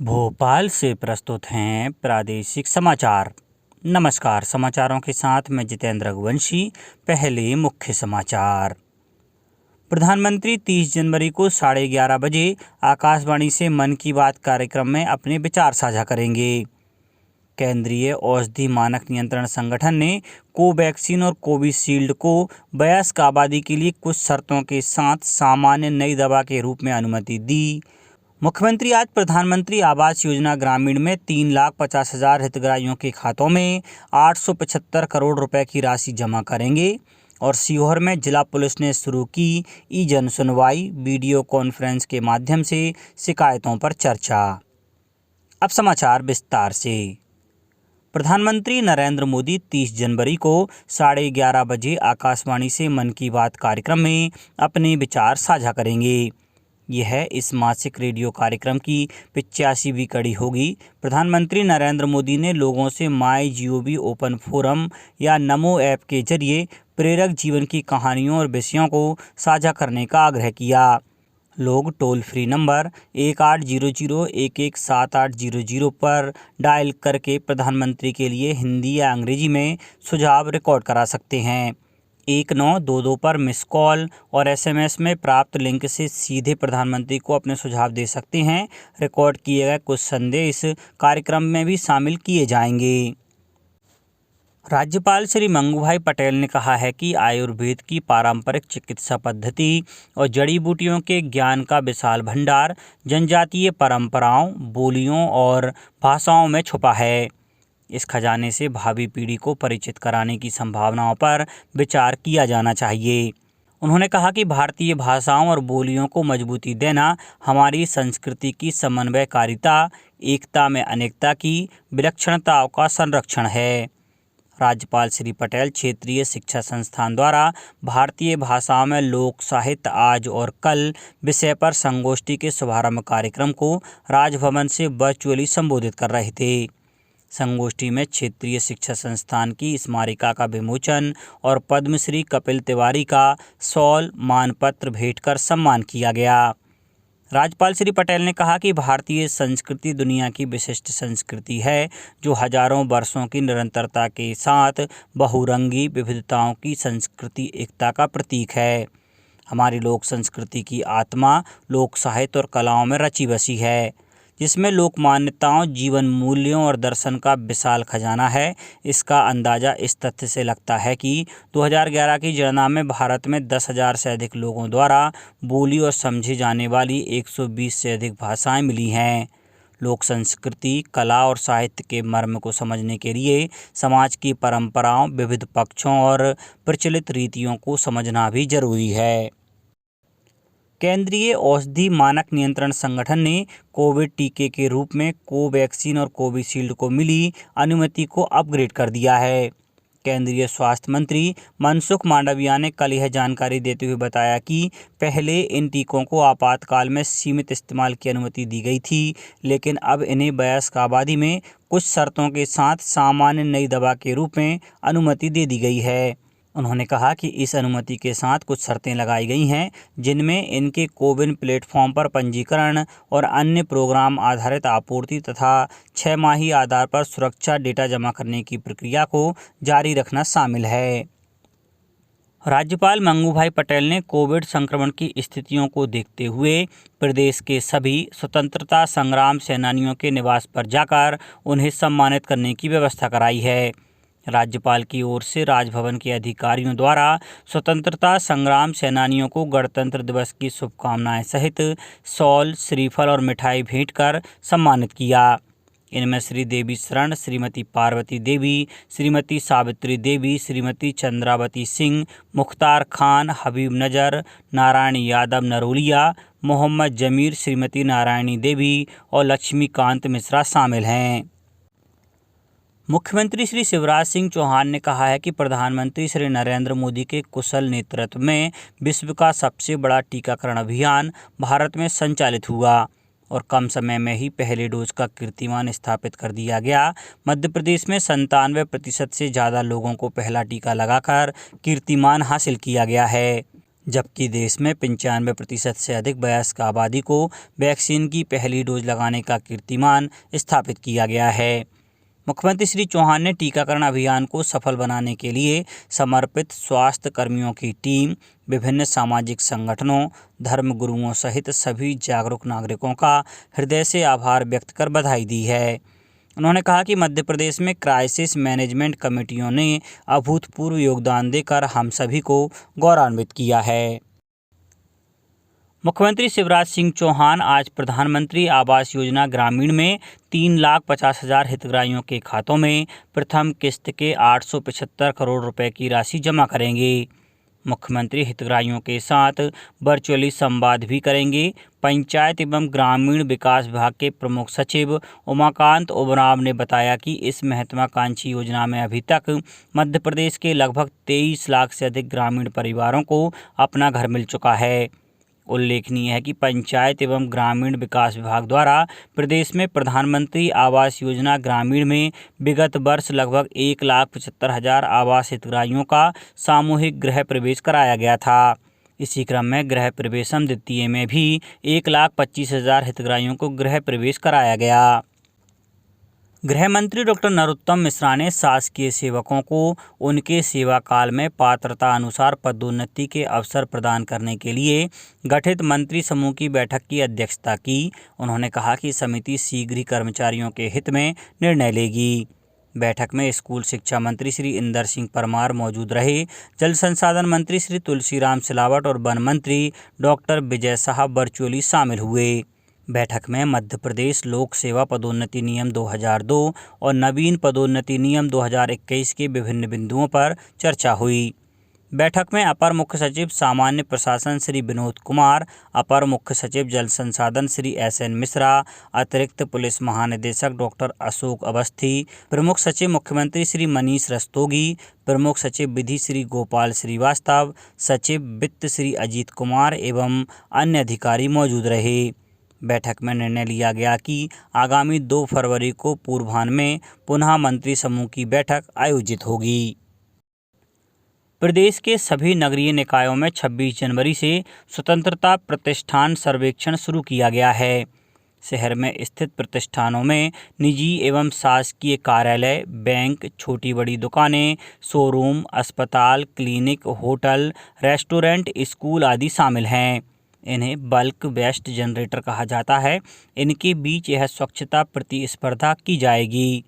भोपाल से प्रस्तुत हैं प्रादेशिक समाचार। नमस्कार, समाचारों के साथ मैं जितेंद्र रघुवंशी। पहले मुख्य समाचार। प्रधानमंत्री 30 जनवरी को 11:30 बजे आकाशवाणी से मन की बात कार्यक्रम में अपने विचार साझा करेंगे। केंद्रीय औषधि मानक नियंत्रण संगठन ने कोवैक्सीन और कोविशील्ड को वयस्क आबादी के लिए कुछ शर्तों के साथ सामान्य नई दवा के रूप में अनुमति दी। मुख्यमंत्री आज प्रधानमंत्री आवास योजना ग्रामीण में 3,50,000 हितग्राहियों के खातों में 875 करोड़ रुपए की राशि जमा करेंगे। और सीहोर में जिला पुलिस ने शुरू की ई जन सुनवाई, वीडियो कॉन्फ्रेंस के माध्यम से शिकायतों पर चर्चा। अब समाचार विस्तार से। प्रधानमंत्री नरेंद्र मोदी 30 जनवरी को 11:30 बजे आकाशवाणी से मन की बात कार्यक्रम में अपने विचार साझा करेंगे। यह इस मासिक रेडियो कार्यक्रम की 85वीं कड़ी होगी। प्रधानमंत्री नरेंद्र मोदी ने लोगों से MyGov ओपन फोरम या नमो ऐप के जरिए प्रेरक जीवन की कहानियों और विषयों को साझा करने का आग्रह किया। लोग टोल फ्री नंबर 1800-117800 पर डायल करके प्रधानमंत्री के लिए हिंदी या अंग्रेजी में सुझाव रिकॉर्ड करा सकते हैं। 1922 पर मिस कॉल और SMS में प्राप्त लिंक से सीधे प्रधानमंत्री को अपने सुझाव दे सकते हैं। रिकॉर्ड किए गए कुछ संदेश कार्यक्रम में भी शामिल किए जाएंगे। राज्यपाल श्री मंगूभाई पटेल ने कहा है कि आयुर्वेद की पारंपरिक चिकित्सा पद्धति और जड़ी बूटियों के ज्ञान का विशाल भंडार जनजातीय परंपराओं, बोलियों और भाषाओं में छुपा है। इस खजाने से भावी पीढ़ी को परिचित कराने की संभावनाओं पर विचार किया जाना चाहिए। उन्होंने कहा कि भारतीय भाषाओं और बोलियों को मजबूती देना हमारी संस्कृति की समन्वयकारिता, एकता में अनेकता की विलक्षणताओं का संरक्षण है। राज्यपाल श्री पटेल क्षेत्रीय शिक्षा संस्थान द्वारा भारतीय भाषाओं में लोक साहित्य आज और कल विषय पर संगोष्ठी के शुभारंभ कार्यक्रम को राजभवन से वर्चुअली संबोधित कर रहे थे। संगोष्ठी में क्षेत्रीय शिक्षा संस्थान की स्मारिका का विमोचन और पद्मश्री कपिल तिवारी का शॉल मानपत्र भेंट कर सम्मान किया गया। राज्यपाल श्री पटेल ने कहा कि भारतीय संस्कृति दुनिया की विशिष्ट संस्कृति है, जो हजारों वर्षों की निरंतरता के साथ बहुरंगी विविधताओं की संस्कृति एकता का प्रतीक है। हमारी लोक संस्कृति की आत्मा लोक साहित्य और कलाओं में रची बसी है, जिसमें लोक मान्यताओं, जीवन मूल्यों और दर्शन का विशाल खजाना है। इसका अंदाज़ा इस तथ्य से लगता है कि 2011 की गणना में भारत में 10,000 से अधिक लोगों द्वारा बोली और समझी जाने वाली 120 से अधिक भाषाएं मिली हैं। लोक संस्कृति, कला और साहित्य के मर्म को समझने के लिए समाज की परंपराओं, विविध पक्षों और प्रचलित रीतियों को समझना भी जरूरी है। केंद्रीय औषधि मानक नियंत्रण संगठन ने कोविड टीके के रूप में कोवैक्सीन और कोविशील्ड को मिली अनुमति को अपग्रेड कर दिया है। केंद्रीय स्वास्थ्य मंत्री मनसुख मांडविया ने कल यह जानकारी देते हुए बताया कि पहले इन टीकों को आपातकाल में सीमित इस्तेमाल की अनुमति दी गई थी, लेकिन अब इन्हें वयस्क आबादी में कुछ शर्तों के साथ सामान्य नई दवा के रूप में अनुमति दे दी गई है। उन्होंने कहा कि इस अनुमति के साथ कुछ शर्तें लगाई गई हैं, जिनमें इनके कोविन प्लेटफॉर्म पर पंजीकरण और अन्य प्रोग्राम आधारित आपूर्ति तथा 6 माही आधार पर सुरक्षा डेटा जमा करने की प्रक्रिया को जारी रखना शामिल है। राज्यपाल मंगूभाई पटेल ने कोविड संक्रमण की स्थितियों को देखते हुए प्रदेश के सभी स्वतंत्रता संग्राम सेनानियों के निवास पर जाकर उन्हें सम्मानित करने की व्यवस्था कराई है। राज्यपाल की ओर से राजभवन के अधिकारियों द्वारा स्वतंत्रता संग्राम सेनानियों को गणतंत्र दिवस की शुभकामनाएं सहित शॉल, श्रीफल और मिठाई भेंट कर सम्मानित किया। इनमें श्री देवी शरण, श्रीमती पार्वती देवी, श्रीमती सावित्री देवी, श्रीमती चंद्रावती सिंह, मुख्तार खान, हबीब नजर, नारायण यादव नरोलिया, मोहम्मद जमीर, श्रीमती नारायणी देवी और लक्ष्मीकांत मिश्रा शामिल हैं। मुख्यमंत्री श्री शिवराज सिंह चौहान ने कहा है कि प्रधानमंत्री श्री नरेंद्र मोदी के कुशल नेतृत्व में विश्व का सबसे बड़ा टीकाकरण अभियान भारत में संचालित हुआ और कम समय में ही पहले डोज का कीर्तिमान स्थापित कर दिया गया। मध्य प्रदेश में 97% से ज़्यादा लोगों को पहला टीका लगाकर कीर्तिमान हासिल किया गया है। जबकि देश में 95% से अधिक वयस्क आबादी को वैक्सीन की पहली डोज लगाने का कीर्तिमान स्थापित किया गया है। मुख्यमंत्री श्री चौहान ने टीकाकरण अभियान को सफल बनाने के लिए समर्पित स्वास्थ्य कर्मियों की टीम, विभिन्न सामाजिक संगठनों, धर्मगुरुओं सहित सभी जागरूक नागरिकों का हृदय से आभार व्यक्त कर बधाई दी है। उन्होंने कहा कि मध्य प्रदेश में क्राइसिस मैनेजमेंट कमेटियों ने अभूतपूर्व योगदान देकर हम सभी को गौरवान्वित किया है। मुख्यमंत्री शिवराज सिंह चौहान आज प्रधानमंत्री आवास योजना ग्रामीण में 3,50,000 हितग्राहियों के खातों में प्रथम किस्त के 875 करोड़ रुपए की राशि जमा करेंगे। मुख्यमंत्री हितग्राहियों के साथ वर्चुअली संवाद भी करेंगे। पंचायत एवं ग्रामीण विकास विभाग के प्रमुख सचिव उमाकांत उबराव ने बताया कि इस महत्वाकांक्षी योजना में अभी तक मध्य प्रदेश के लगभग 23 लाख से अधिक ग्रामीण परिवारों को अपना घर मिल चुका है। उल्लेखनीय है कि पंचायत एवं ग्रामीण विकास विभाग द्वारा प्रदेश में प्रधानमंत्री आवास योजना ग्रामीण में विगत वर्ष लगभग 1,75,000 आवास हितग्राहियों का सामूहिक गृह प्रवेश कराया गया था। इसी क्रम में गृह प्रवेशम द्वितीय में भी 1,25,000 हितग्राहियों को गृह प्रवेश कराया गया। गृह मंत्री डॉक्टर नरोत्तम मिश्रा ने शासकीय सेवकों को उनके सेवा काल में पात्रता अनुसार पदोन्नति के अवसर प्रदान करने के लिए गठित मंत्री समूह की बैठक की अध्यक्षता की। उन्होंने कहा कि समिति शीघ्र ही कर्मचारियों के हित में निर्णय लेगी। बैठक में स्कूल शिक्षा मंत्री श्री इंदर सिंह परमार मौजूद रहे। जल संसाधन मंत्री श्री तुलसीराम सिलावट और वन मंत्री डॉक्टर विजय साहब वर्चुअली शामिल हुए। बैठक में मध्य प्रदेश लोक सेवा पदोन्नति नियम 2002 और नवीन पदोन्नति नियम 2021 के विभिन्न बिंदुओं पर चर्चा हुई। बैठक में अपर मुख्य सचिव सामान्य प्रशासन श्री विनोद कुमार, अपर मुख्य सचिव जल संसाधन श्री SN मिश्रा, अतिरिक्त पुलिस महानिदेशक डॉक्टर अशोक अवस्थी, प्रमुख सचिव मुख्यमंत्री श्री मनीष रस्तोगी, प्रमुख सचिव विधि श्री गोपाल श्रीवास्तव, सचिव वित्त श्री अजीत कुमार एवं अन्य अधिकारी मौजूद रहे। बैठक में निर्णय लिया गया कि आगामी 2 फरवरी को पूर्वाह्न में पुनः मंत्री समूह की बैठक आयोजित होगी। प्रदेश के सभी नगरीय निकायों में 26 जनवरी से स्वतंत्रता प्रतिष्ठान सर्वेक्षण शुरू किया गया है। शहर में स्थित प्रतिष्ठानों में निजी एवं शासकीय कार्यालय, बैंक, छोटी बड़ी दुकानें, शोरूम, अस्पताल, क्लिनिक, होटल, रेस्टोरेंट, स्कूल आदि शामिल हैं। इन्हें बल्क वेस्ट जनरेटर कहा जाता है। इनके बीच यह स्वच्छता प्रतिस्पर्धा की जाएगी।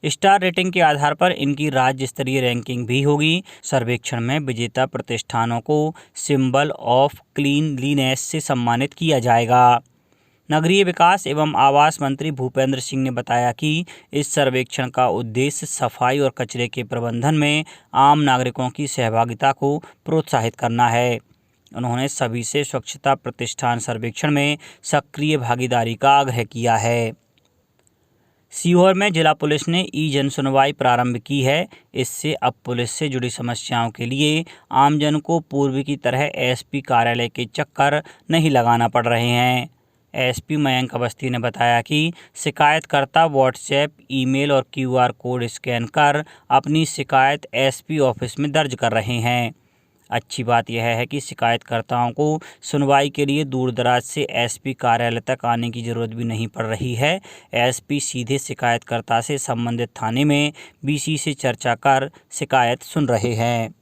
स्टार रेटिंग के आधार पर इनकी राज्य स्तरीय रैंकिंग भी होगी। सर्वेक्षण में विजेता प्रतिष्ठानों को सिंबल ऑफ क्लीनलीनेस से सम्मानित किया जाएगा। नगरीय विकास एवं आवास मंत्री भूपेंद्र सिंह ने बताया कि इस सर्वेक्षण का उद्देश्य सफाई और कचरे के प्रबंधन में आम नागरिकों की सहभागिता को प्रोत्साहित करना है। उन्होंने सभी से स्वच्छता प्रतिष्ठान सर्वेक्षण में सक्रिय भागीदारी का आग्रह किया है। सीहोर में जिला पुलिस ने ई-जन सुनवाई प्रारंभ की है। इससे अब पुलिस से जुड़ी समस्याओं के लिए आमजन को पूर्व की तरह एसपी कार्यालय के चक्कर नहीं लगाना पड़ रहे हैं। एसपी मयंक अवस्थी ने बताया कि शिकायतकर्ता व्हाट्सएप, ईमेल और QR कोड स्कैन कर अपनी शिकायत एसपी ऑफिस में दर्ज कर रहे हैं। अच्छी बात यह है कि शिकायतकर्ताओं को सुनवाई के लिए दूर दराज से एसपी कार्यालय तक आने की ज़रूरत भी नहीं पड़ रही है। एसपी सीधे शिकायतकर्ता से संबंधित थाने में BC से चर्चा कर शिकायत सुन रहे हैं।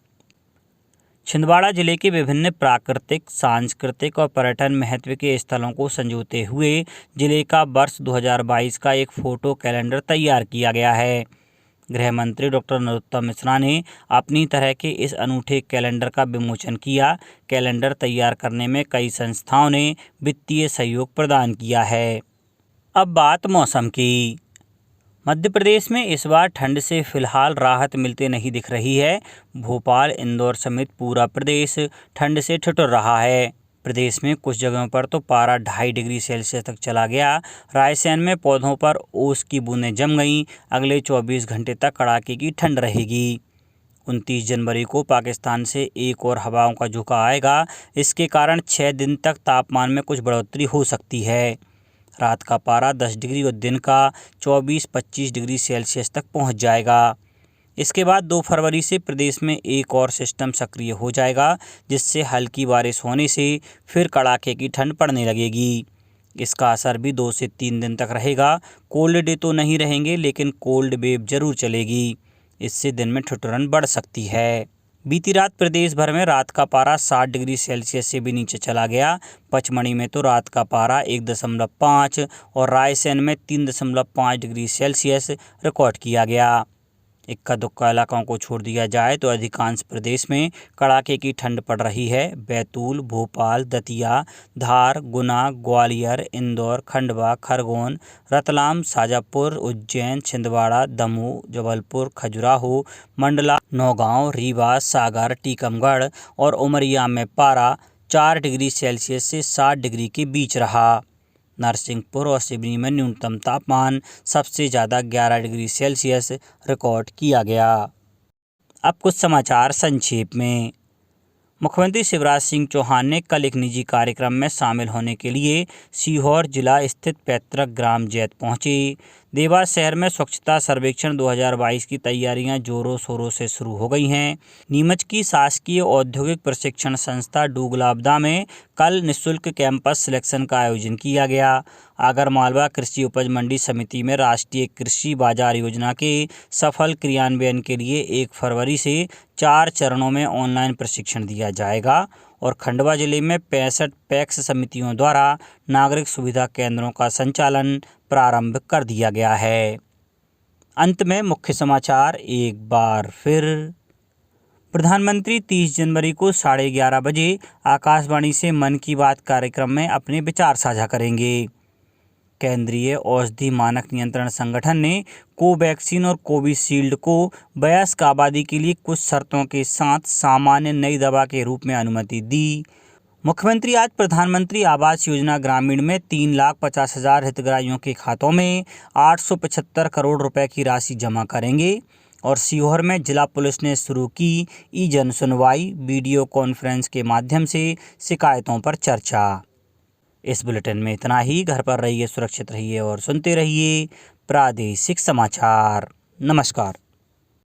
छिंदवाड़ा जिले के विभिन्न प्राकृतिक, सांस्कृतिक और पर्यटन महत्व के स्थलों को संजोते हुए जिले का वर्ष 2022 का एक फ़ोटो कैलेंडर तैयार किया गया है। गृह मंत्री डॉक्टर नरोत्तम मिश्रा ने अपनी तरह के इस अनूठे कैलेंडर का विमोचन किया। कैलेंडर तैयार करने में कई संस्थाओं ने वित्तीय सहयोग प्रदान किया है। अब बात मौसम की। मध्य प्रदेश में इस बार ठंड से फिलहाल राहत मिलते नहीं दिख रही है। भोपाल, इंदौर समेत पूरा प्रदेश ठंड से ठिठुर रहा है। प्रदेश में कुछ जगहों पर तो पारा 2.5 डिग्री सेल्सियस तक चला गया। रायसेन में पौधों पर ओस की बूंदें जम गईं। अगले 24 घंटे तक कड़ाके की ठंड रहेगी। 29 जनवरी को पाकिस्तान से एक और हवाओं का झोंका आएगा। इसके कारण 6 दिन तक तापमान में कुछ बढ़ोतरी हो सकती है। रात का पारा 10 डिग्री और दिन का 24-25 डिग्री सेल्सियस तक पहुँच जाएगा। इसके बाद 2 फरवरी से प्रदेश में एक और सिस्टम सक्रिय हो जाएगा, जिससे हल्की बारिश होने से फिर कड़ाके की ठंड पड़ने लगेगी। इसका असर भी 2 से 3 दिन तक रहेगा। कोल्ड डे तो नहीं रहेंगे, लेकिन कोल्ड वेव जरूर चलेगी। इससे दिन में ठिठुरन बढ़ सकती है। बीती रात प्रदेश भर में रात का पारा 60 डिग्री सेल्सियस से भी नीचे चला गया। पचमढ़ी में तो रात का पारा 1.5 और रायसेन में 3.5 डिग्री सेल्सियस रिकॉर्ड किया गया। इक्का दुक्का इलाकों को छोड़ दिया जाए तो अधिकांश प्रदेश में कड़ाके की ठंड पड़ रही है। बैतूल, भोपाल, दतिया, धार, गुना, ग्वालियर, इंदौर, खंडवा, खरगोन, रतलाम, शाजापुर, उज्जैन, छिंदवाड़ा, दमोह, जबलपुर, खजुराहो, मंडला, नौगांव, रीवा, सागर, टीकमगढ़ और उमरिया में पारा 4 डिग्री सेल्सियस से 7 डिग्री के बीच रहा। नरसिंहपुर और सिवनी में न्यूनतम तापमान सबसे ज़्यादा 11 डिग्री सेल्सियस रिकॉर्ड किया गया। अब कुछ समाचार संक्षेप में। मुख्यमंत्री शिवराज सिंह चौहान ने कल एक निजी कार्यक्रम में शामिल होने के लिए सीहोर जिला स्थित पैतृक ग्राम जैत पहुंचे। देवास शहर में स्वच्छता सर्वेक्षण 2022 की तैयारियां जोरों शोरों से शुरू हो गई हैं। नीमच की शासकीय औद्योगिक प्रशिक्षण संस्था डूगलाबदा में कल निःशुल्क कैंपस सिलेक्शन का आयोजन किया गया। आगरमालवा कृषि उपज मंडी समिति में राष्ट्रीय कृषि बाजार योजना के सफल क्रियान्वयन के लिए 1 फरवरी से 4 चरणों में ऑनलाइन प्रशिक्षण दिया जाएगा और खंडवा जिले में 65 पैक्स समितियों द्वारा नागरिक सुविधा केंद्रों का संचालन प्रारंभ कर दिया गया है। अंत में मुख्य समाचार एक बार फिर। प्रधानमंत्री 30 जनवरी को 11:30 बजे आकाशवाणी से मन की बात कार्यक्रम में अपने विचार साझा करेंगे। केंद्रीय औषधि मानक नियंत्रण संगठन ने कोवैक्सीन और कोविशील्ड को वयस्क आबादी के लिए कुछ शर्तों के साथ सामान्य नई दवा के रूप में अनुमति दी। मुख्यमंत्री आज प्रधानमंत्री आवास योजना ग्रामीण में 3,50,000 हितग्राहियों के खातों में 875 करोड़ रुपए की राशि जमा करेंगे और सीहोर में जिला पुलिस ने शुरू की ई-जन सुनवाई, वीडियो कॉन्फ्रेंस के माध्यम से शिकायतों पर चर्चा। इस बुलेटिन में इतना ही। घर पर रहिए, सुरक्षित रहिए और सुनते रहिए प्रादेशिक समाचार। नमस्कार।